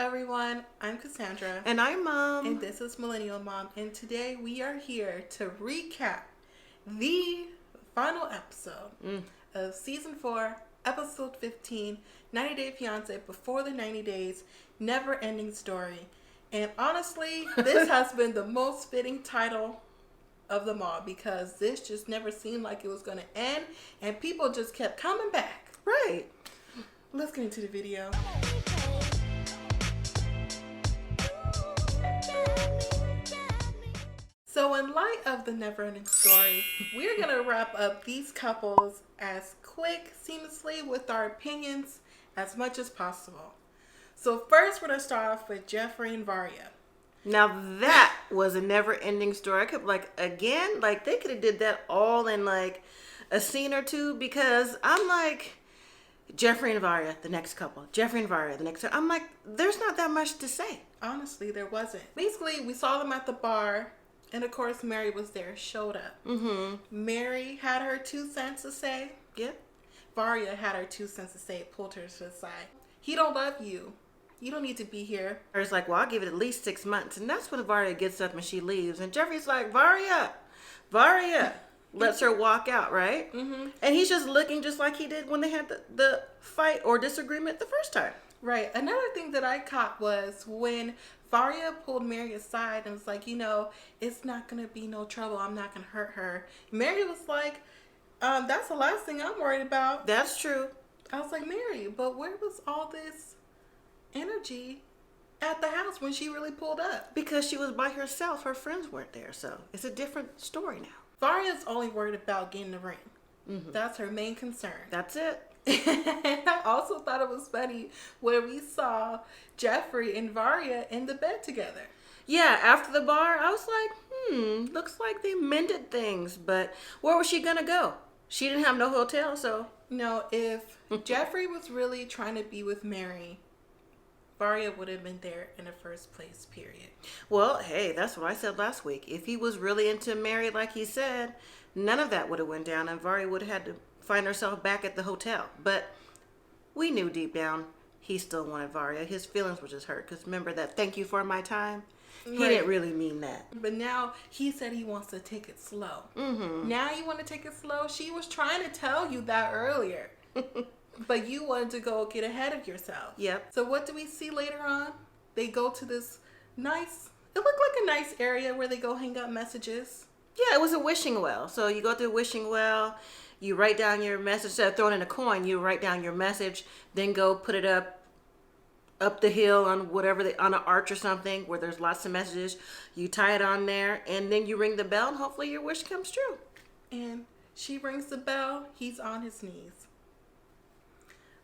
everyone, I'm Cassandra. And I'm Mom. And this is Millennial and Mom. And today we are here to recap the final episode of Season 4, Episode 15, 90 Day Fiancé, Before the 90 Days, Never Ending Story. And honestly, this has been the most fitting title of them all because this just never seemed like it was going to end and people just kept coming back. Right. Let's get into the video. So in light of the never-ending story, we're going to wrap up these couples as quick, seamlessly with our opinions as much as possible. So first we're going to start off with Geoffrey and Varya. Now that was a never-ending story. I kept again, they could have did that all in a scene or two because I'm like, Geoffrey and Varya, the next couple. Geoffrey and Varya, the next. I'm like, there's not that much to say. Honestly, there wasn't. Basically, we saw them at the bar, and of course, Mary was there, showed up. Mm-hmm. Mary had her 2 cents to say. Yep. Varya had her 2 cents to say, pulled her to the side. He don't love you. You don't need to be here. It's like, well, I'll give it at least 6 months. And that's when Varya gets up and she leaves. And Geoffrey's like, Varya. Lets her walk out, right? Mm-hmm. And he's just looking just like he did when they had the fight or disagreement the first time. Right. Another thing that I caught was when Varya pulled Mary aside and was like, it's not going to be no trouble. I'm not going to hurt her. Mary was like, that's the last thing I'm worried about. That's true. I was like, Mary, but where was all this energy at the house when she really pulled up? Because she was by herself. Her friends weren't there. So it's a different story now. Varya's only worried about getting the ring. Mm-hmm. That's her main concern. That's it. And I also thought it was funny where we saw Geoffrey and Varya in the bed together. Yeah, after the bar, I was like, looks like they mended things. But where was she going to go? She didn't have no hotel, so. No, if Geoffrey was really trying to be with Mary, Varya would have been there in the first place, period. Well, hey, that's what I said last week. If he was really into Mary like he said, none of that would have went down and Varya would have had to find herself back at the hotel. But we knew deep down he still wanted Varya. His feelings were just hurt because remember that thank you for my time? He didn't really mean that. But now he said he wants to take it slow. Mm-hmm. Now you want to take it slow? She was trying to tell you that earlier. But you wanted to go get ahead of yourself. Yep. So what do we see later on? They go to this nice, it looked like a nice area where they go hang up messages. Yeah, it was a wishing well. So you go through a wishing well, you write down your message. Instead of throwing in a coin, you write down your message, then go put it up the hill on on an arch or something where there's lots of messages. You tie it on there, and then you ring the bell, and hopefully your wish comes true. And she rings the bell. He's on his knees.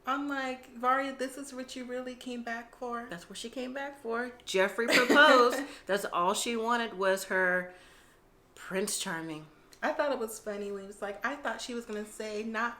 I'm like, Varya, this is what you really came back for? That's what she came back for. Geoffrey proposed. That's all she wanted was her Prince Charming. I thought it was funny when he was like, I thought she was going to say, not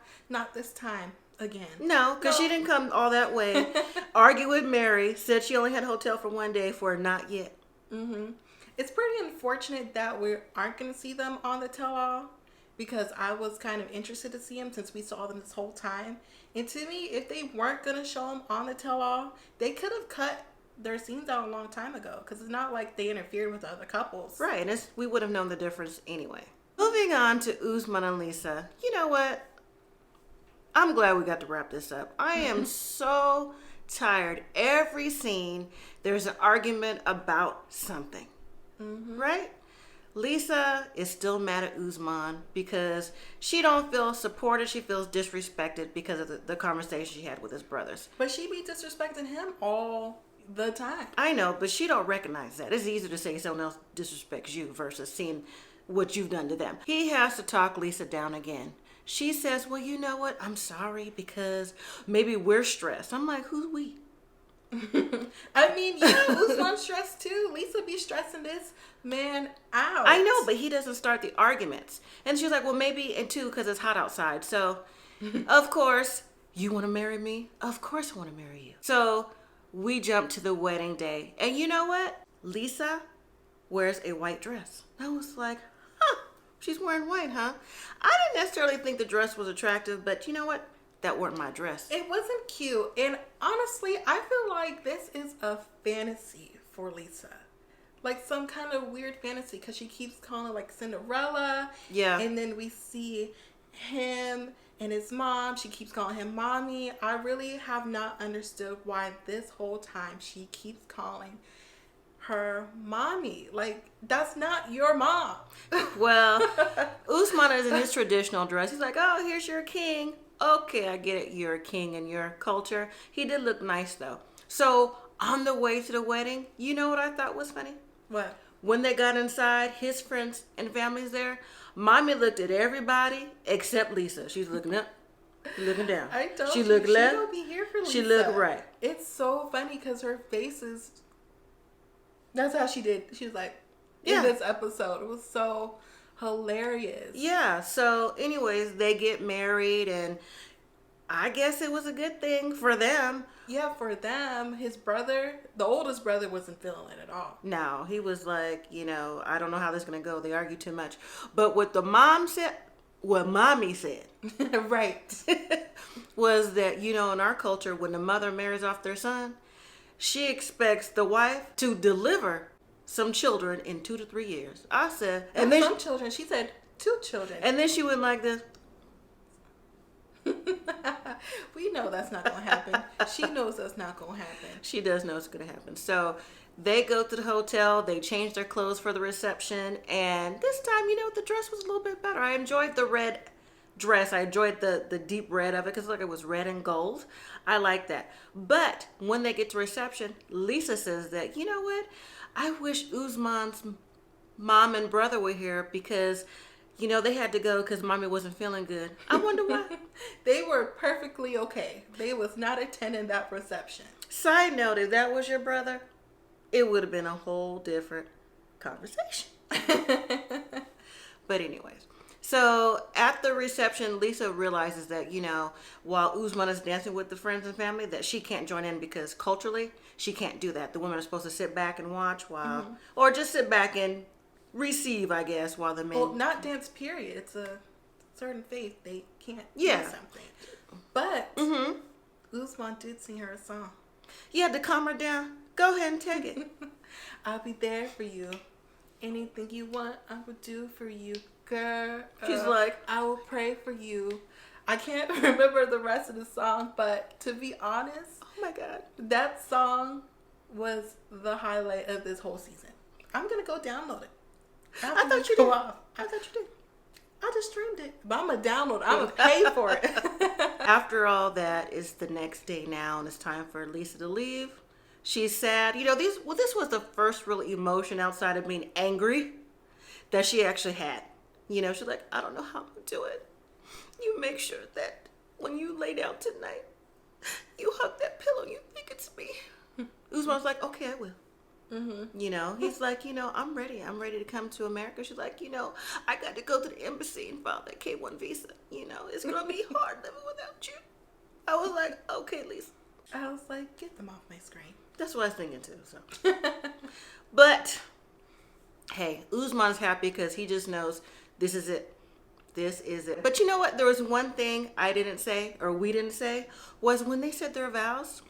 this time again. No, because she didn't come all that way. Argue with Mary. Said she only had a hotel for one day for not yet. Mm-hmm. It's pretty unfortunate that we aren't going to see them on the tell-all. Because I was kind of interested to see him since we saw them this whole time. And to me, if they weren't going to show him on the tell-all, they could have cut their scenes out a long time ago. Because it's not like they interfered with other couples. Right, and we would have known the difference anyway. Moving on to Usman and Lisa. You know what? I'm glad we got to wrap this up. I am so tired. Every scene, there's an argument about something. Mm-hmm. Right? Lisa is still mad at Usman because she don't feel supported. She feels disrespected because of the conversation she had with his brothers. But she be disrespecting him all the time. I know, but she don't recognize that. It's easier to say someone else disrespects you versus seeing what you've done to them. He has to talk Lisa down again. She says, well, you know what? I'm sorry because maybe we're stressed. I'm like, who's we? I mean, Usman's stressed too. Lisa be stressing this man out. I know, but he doesn't start the arguments. And she's like, well, maybe, and two, because it's hot outside. So, of course, you want to marry me? Of course I want to marry you. So, we jump to the wedding day. And you know what? Lisa wears a white dress. I was like, she's wearing white, huh? I didn't necessarily think the dress was attractive, but you know what? that weren't my dress. It wasn't cute. And honestly, I feel like this is a fantasy for Lisa. Like some kind of weird fantasy because she keeps calling like Cinderella. Yeah. And then we see him and his mom. She keeps calling him mommy. I really have not understood why this whole time she keeps calling her mommy. Like, that's not your mom. Well, Usman is in his traditional dress. He's like, oh, here's your king. Okay, I get it. You're a king in your culture. He did look nice, though. So, on the way to the wedding, you know what I thought was funny? What? When they got inside, his friends and family's there. Mommy looked at everybody except Lisa. She's looking up, looking down. I told she you, looked left. She don't be here for Lisa. She looked right. It's so funny because her face is... That's how she did. She was like, in this episode. It was so hilarious. Yeah. So, anyways, they get married, and I guess it was a good thing for them. Yeah, for them. His brother, the oldest brother, wasn't feeling it at all. No, he was like, I don't know how this is going to go. They argue too much. But what the mom said, what mommy said, right, was that, in our culture, when the mother marries off their son, she expects the wife to deliver some children in 2 to 3 years. I said, and then some children. She said 2 children. And then she went like this. We know that's not going to happen. She knows that's not going to happen. She does know it's going to happen. So they go to the hotel. They change their clothes for the reception. And this time, the dress was a little bit better. I enjoyed the red dress. I enjoyed the deep red of it because it was red and gold. I like that. But when they get to reception, Lisa says that, you know what? I wish Usman's mom and brother were here because... they had to go because mommy wasn't feeling good. I wonder why. They were perfectly okay. They was not attending that reception. Side note, if that was your brother, it would have been a whole different conversation. But anyways, so at the reception, Lisa realizes that, while Usman is dancing with the friends and family, that she can't join in because culturally, she can't do that. The women are supposed to sit back and watch while, or just sit back and receive, I guess, while the men... Well, not dance, period. It's a certain faith. They can't do something. But Usman did sing her a song. You had to calm her down. Go ahead and take it. I'll be there for you. Anything you want, I will do for you, girl. She's like... I will pray for you. I can't remember the rest of the song, but to be honest... Oh my God. That song was the highlight of this whole season. I'm going to go download it. I thought you did. I thought you did. I just streamed it. But I'm going to download it. I'm going to pay for it. After all that, it's the next day now, and it's time for Lisa to leave. She's sad. This was the first real emotion outside of being angry that she actually had. She's like, I don't know how I'm going to do it. You make sure that when you lay down tonight, you hug that pillow and you think it's me. Usman's like, okay, I will. He's like, I'm ready. I'm ready to come to America. She's like, I got to go to the embassy and file that K-1 visa. It's going to be hard living without you. I was like, okay, Lisa. I was like, get them off my screen. That's what I was thinking too. So, but hey, Usman's happy because he just knows this is it. This is it. But you know what? There was one thing I didn't say, or we didn't say, was when they said their vows,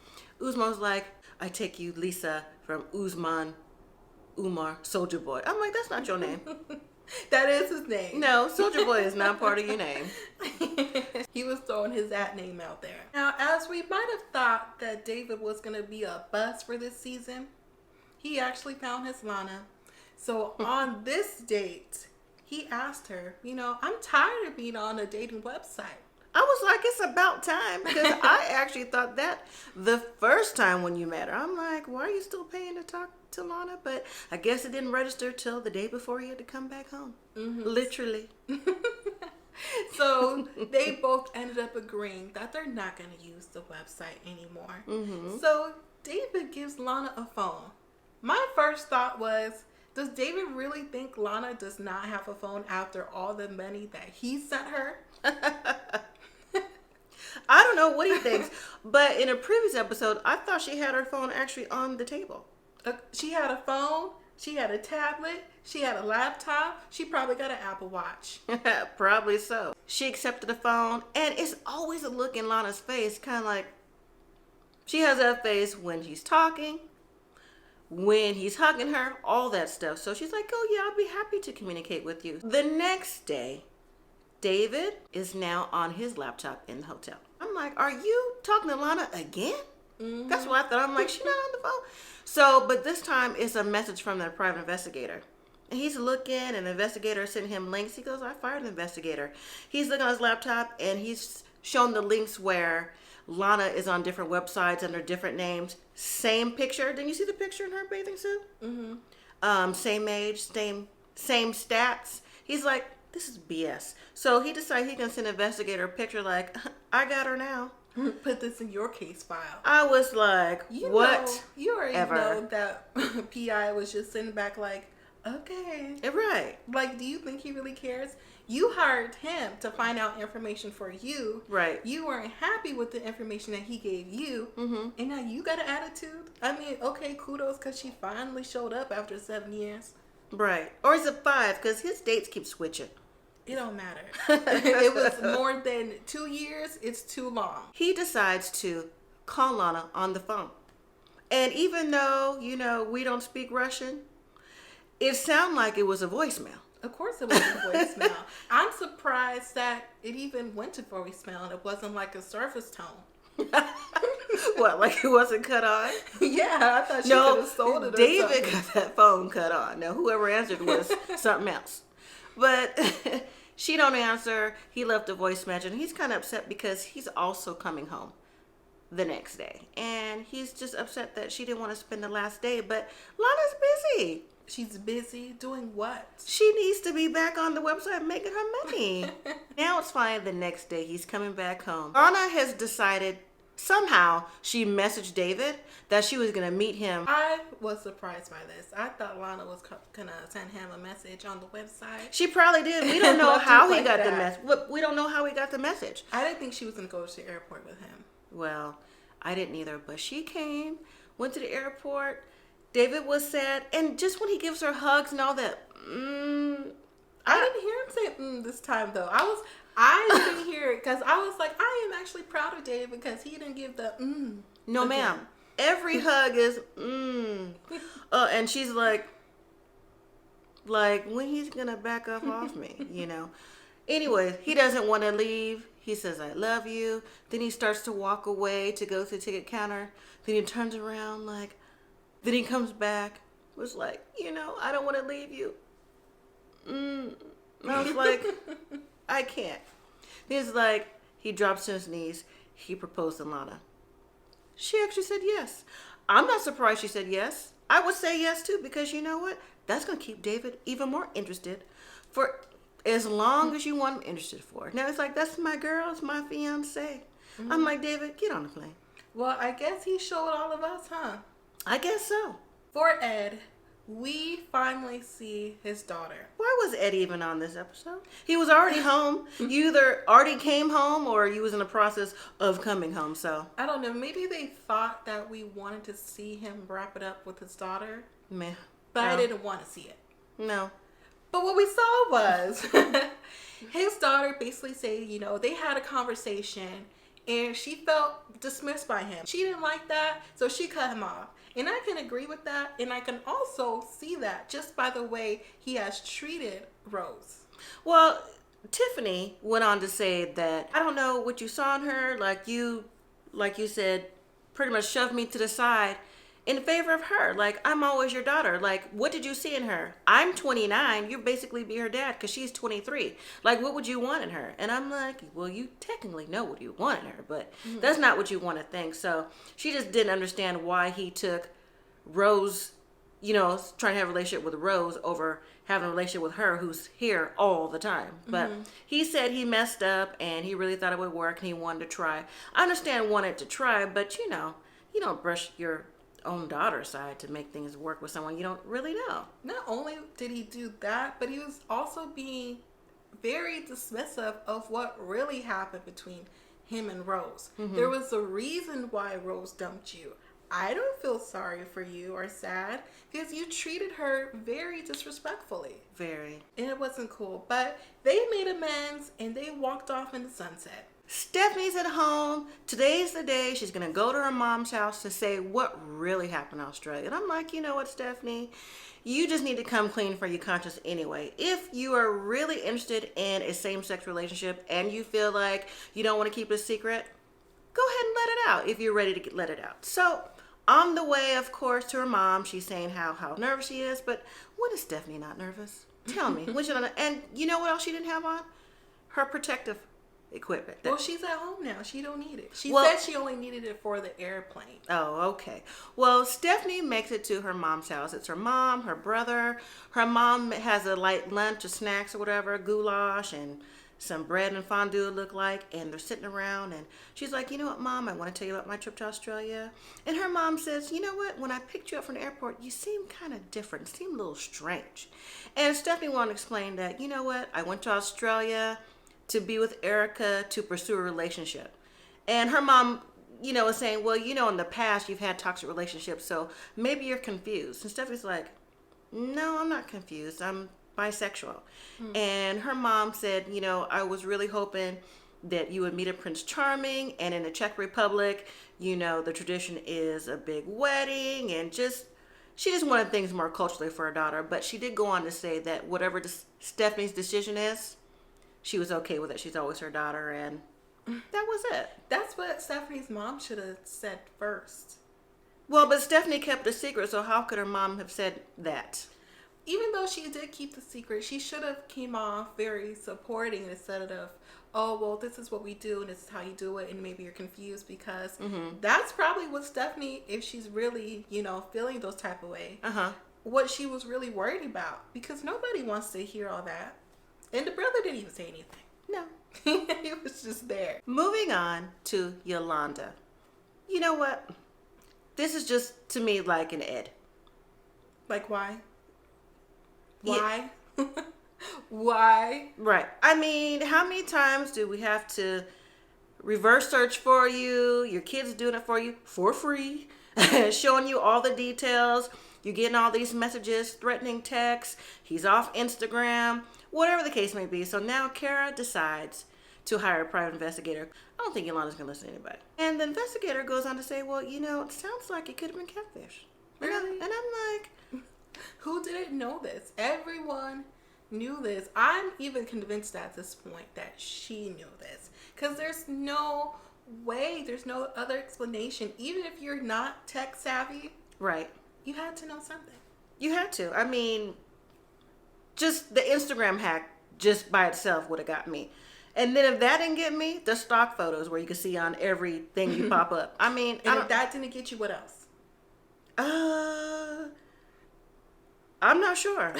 Usman was like, I take you, Lisa, from Usman, Umar, Soldier Boy. I'm like, that's not your name. That is his name. No, Soldier Boy is not part of your name. He was throwing his name out there. Now, as we might have thought that David was going to be a bust for this season, he actually found his Lana. So on this date, he asked her, I'm tired of being on a dating website. I was like, it's about time, because I actually thought that the first time when you met her. I'm like, why are you still paying to talk to Lana? But I guess it didn't register till the day before you had to come back home. Literally. So they both ended up agreeing that they're not going to use the website anymore. So David gives Lana a phone. My first thought was, does David really think Lana does not have a phone after all the money that he sent her? I don't know what he thinks, but in a previous episode, I thought she had her phone actually on the table. She had a phone She had a tablet. She had a laptop. She probably got an Apple Watch. Probably so. She accepted the phone, and it's always a look in Lana's face, kind of like she has that face when he's talking, when he's hugging her, all that stuff. So she's like, oh yeah, I'll be happy to communicate with you. The next day, David is now on his laptop in the hotel. I'm like, are you talking to Lana again? Mm-hmm. That's what I thought. I'm like, she's not on the phone. So, but this time it's a message from the private investigator. And he's looking, and the investigator is sending him links. He goes, I fired the investigator. He's looking on his laptop, and he's shown the links where Lana is on different websites under different names. Same picture. Didn't you see the picture in her bathing suit? Mm-hmm. Same age, same stats. He's like, this is BS. So he decided he can send an investigator a picture like, I got her now. Put this in your case file. I was like, what? You already know that PI was just sitting back like, okay. Right. Like, do you think he really cares? You hired him to find out information for you. Right. You weren't happy with the information that he gave you. Mm-hmm. And now you got an attitude? I mean, okay, kudos because she finally showed up after 7 years. Right. Or is it 5? Because his dates keep switching. It don't matter. It was more than 2 years. It's too long. He decides to call Lana on the phone. And even though, we don't speak Russian, it sounded like it was a voicemail. Of course it was a voicemail. I'm surprised that it even went to voicemail and it wasn't like a surface tone. What, like it wasn't cut on? Yeah, I thought she could have sold it or David something. got that phone cut on. Now, whoever answered was something else. But she don't answer. He left a voice message, and he's kind of upset because he's also coming home the next day. And he's just upset that she didn't want to spend the last day. But Lana's busy. She's busy doing what? She needs to be back on the website making her money. Now it's fine. The next day, he's coming back home. Lana has decided, somehow, she messaged David that she was going to meet him. I was surprised by this. I thought Lana was going to send him a message on the website. She probably did. We don't know how he got the message. We don't know how he got the message. I didn't think she was going to go to the airport with him. Well, I didn't either. But she came, went to the airport. David was sad. And just when he gives her hugs and all that, I didn't hear him say this time, though. I didn't hear it because I was like, I am actually proud of David because he didn't give the No, ma'am. Every hug is and she's like, when he's going to back up off me, Anyway, he doesn't want to leave. He says, I love you. Then he starts to walk away to go to the ticket counter. Then he turns around then he comes back. Was like, I don't want to leave you. I was like, I can't. He's like, he drops to his knees. He proposed to Lana. She actually said yes. I'm not surprised she said yes. I would say yes too because you know what? That's going to keep David even more interested for as long as you want him interested for. Now it's like, that's my girl. It's my fiancé. Mm-hmm. I'm like, David, get on the plane. Well, I guess he showed all of us, huh? I guess so. For Ed, we finally see his daughter. Why was Ed even on this episode? He was already home. You either already came home or you was in the process of coming home, so. I don't know. Maybe they thought that we wanted to see him wrap it up with his daughter. Meh. But I didn't want to see it. No. But what we saw was his daughter basically say, they had a conversation and she felt dismissed by him. She didn't like that, so she cut him off. And I can agree with that. And I can also see that just by the way he has treated Rose. Well, Tiffany went on to say that, I don't know what you saw in her. Like you said, pretty much shoved me to the side in favor of her. Like, I'm always your daughter. Like, what did you see in her? I'm 29. You basically be her dad because she's 23. Like, what would you want in her? And I'm like, well, you technically know what you want in her, but that's not what you want to think. So she just didn't understand why he took Rose, trying to have a relationship with Rose over having a relationship with her who's here all the time. But he said he messed up and he really thought it would work and he wanted to try. I understand wanted to try, but you don't brush your own daughter aside to make things work with someone you don't really know. Not only did he do that, but he was also being very dismissive of what really happened between him and Rose. There was a reason why Rose dumped you. I don't feel sorry for you or sad because you treated her very disrespectfully. Very. And it wasn't cool. But they made amends and they walked off in the sunset. Stephanie's at home. Today's the day she's going to go to her mom's house to say what really happened in Australia. And I'm like, you know what, Stephanie? You just need to come clean for your conscience anyway. If you are really interested in a same-sex relationship and you feel like you don't want to keep it a secret, go ahead and let it out if you're ready to let it out. So on the way, of course, to her mom, she's saying how nervous she is. But when is Stephanie not nervous? Tell me. And you know what else she didn't have on? Her protective equipment. Well, she's at home now. She don't need it. She said she only needed it for the airplane. Oh, okay. Well, Stephanie makes it to her mom's house. It's her mom, her brother. Her mom has a light lunch or snacks or whatever, goulash and some bread and fondue, it looked like, and they're sitting around, and she's like, you know what, Mom, I want to tell you about my trip to Australia. And her mom says, you know what, when I picked you up from the airport, you seem kind of different, seem a little strange. And Stephanie wanted to explain that, you know what, I went to Australia to be with Erica to pursue a relationship. And her mom, is saying, well, in the past you've had toxic relationships, so maybe you're confused. And Stephanie's like, no, I'm not confused. I'm bisexual. And her mom said, I was really hoping that you would meet a Prince Charming, and in the Czech Republic, the tradition is a big wedding, and she just wanted things more culturally for her daughter. But she did go on to say that whatever Stephanie's decision is, she was okay with it. She's always her daughter, and that was it. That's what Stephanie's mom should have said first. Well, but Stephanie kept the secret, so how could her mom have said that? Even though she did keep the secret, she should have came off very supporting instead of, oh, well, this is what we do and this is how you do it, and maybe you're confused, because that's probably what Stephanie, if she's really, feeling those type of way, what she was really worried about, because nobody wants to hear all that. And the brother didn't even say anything. No. He was just there. Moving on to Yolanda. You know what? This is just, to me, like an Ed. Like, why? Why? Yeah. Why? Right. I mean, how many times do we have to reverse search for you? Your kid's doing it for you for free, showing you all the details. You're getting all these messages, threatening texts. He's off Instagram, whatever the case may be. So now Kara decides to hire a private investigator. I don't think Yolanda's going to listen to anybody. And the investigator goes on to say, well, it sounds like it could have been catfish. Really? And I'm like, who didn't know this? Everyone knew this. I'm even convinced at this point that she knew this. Because there's no way, there's no other explanation. Even if you're not tech savvy. Right. You had to know something. You had to. I mean, just the Instagram hack just by itself would have got me. And then if that didn't get me, the stock photos where you can see on everything you pop up. I mean, and if that didn't get you, what else? I'm not sure.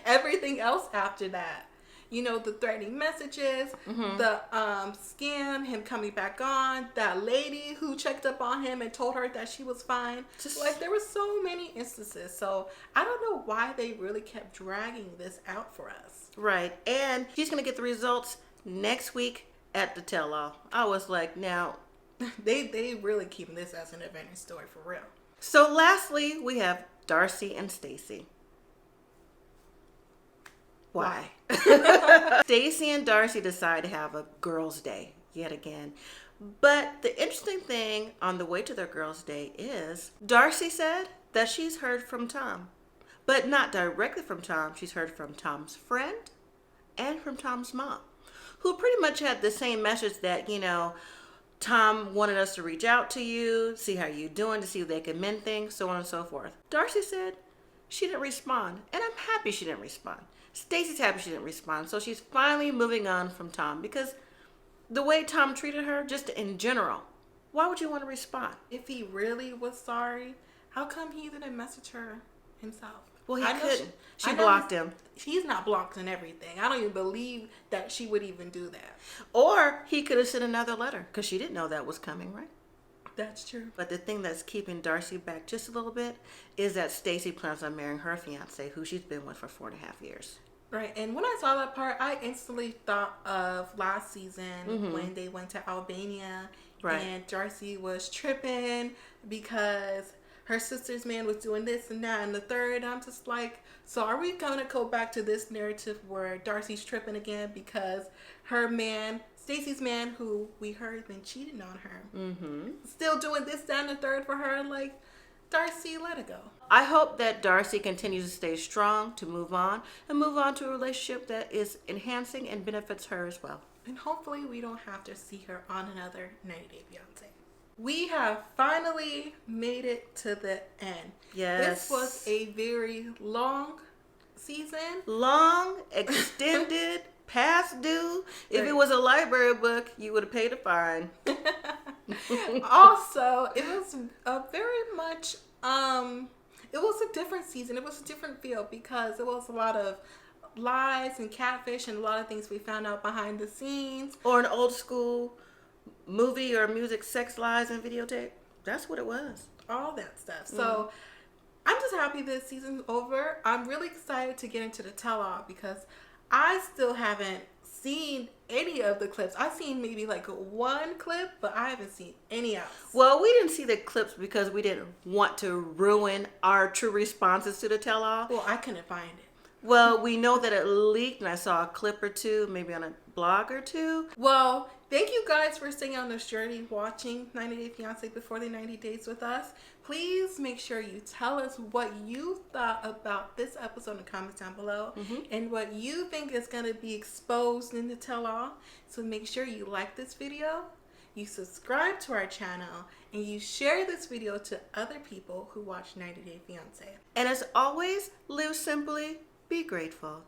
Everything else after that. The threatening messages, the scam, him coming back on, that lady who checked up on him and told her that she was fine. There were so many instances. So I don't know why they really kept dragging this out for us. Right. And she's going to get the results next week at the tell-all. I was like, now. They really keeping this as an adventure story for real. So lastly, we have Darcy and Stacy. Why? Stacy and Darcy decide to have a girls' day yet again. But the interesting thing on the way to their girls' day is Darcy said that she's heard from Tom. But not directly from Tom. She's heard from Tom's friend and from Tom's mom, who pretty much had the same message that, Tom wanted us to reach out to you, see how you're doing, to see if they can mend things, so on and so forth. Darcy said she didn't respond, and I'm happy she didn't respond. Stacy's happy she didn't respond, so she's finally moving on from Tom, because the way Tom treated her, just in general, why would you want to respond? If he really was sorry, how come he didn't message her himself? Well, he couldn't. She blocked him. She's not blocked and everything. I don't even believe that she would even do that. Or he could have sent another letter, because she didn't know that was coming, right? That's true. But the thing that's keeping Darcy back just a little bit is that Stacy plans on marrying her fiance, who she's been with for 4.5 years. Right. And when I saw that part, I instantly thought of last season when they went to Albania Right. And Darcy was tripping because her sister's man was doing this and that and the third. I'm just like, so are we going to go back to this narrative where Darcy's tripping again because her man, Stacy's man, who we heard been cheating on her, still doing this, that, and the third for her? Like, Darcy, let it go. I hope that Darcy continues to stay strong, to move on to a relationship that is enhancing and benefits her as well. And hopefully we don't have to see her on another 90 Day Fiancé. We have finally made it to the end. Yes. This was a very long season. Long, extended, past due. If it was a library book, you would have paid a fine. Also, it was a very much, it was a different season. It was a different feel because it was a lot of lies and catfish and a lot of things we found out behind the scenes. Or an old school movie or music, sex, lies, and videotape. That's what it was. All that stuff. So I'm just happy this season's over. I'm really excited to get into the tell-all because I still haven't seen any of the clips. I've seen maybe like one clip, but I haven't seen any else. Well, we didn't see the clips because we didn't want to ruin our true responses to the tell-all. Well, I couldn't find it. Well, we know that it leaked, and I saw a clip or two, maybe on a blog or two. Well, thank you guys for staying on this journey watching 90 Day Fiancé before the 90 days with us. Please make sure you tell us what you thought about this episode in the comments down below and what you think is going to be exposed in the tell-all. So make sure you like this video, you subscribe to our channel, and you share this video to other people who watch 90 Day Fiancé. And as always, live simply, be grateful.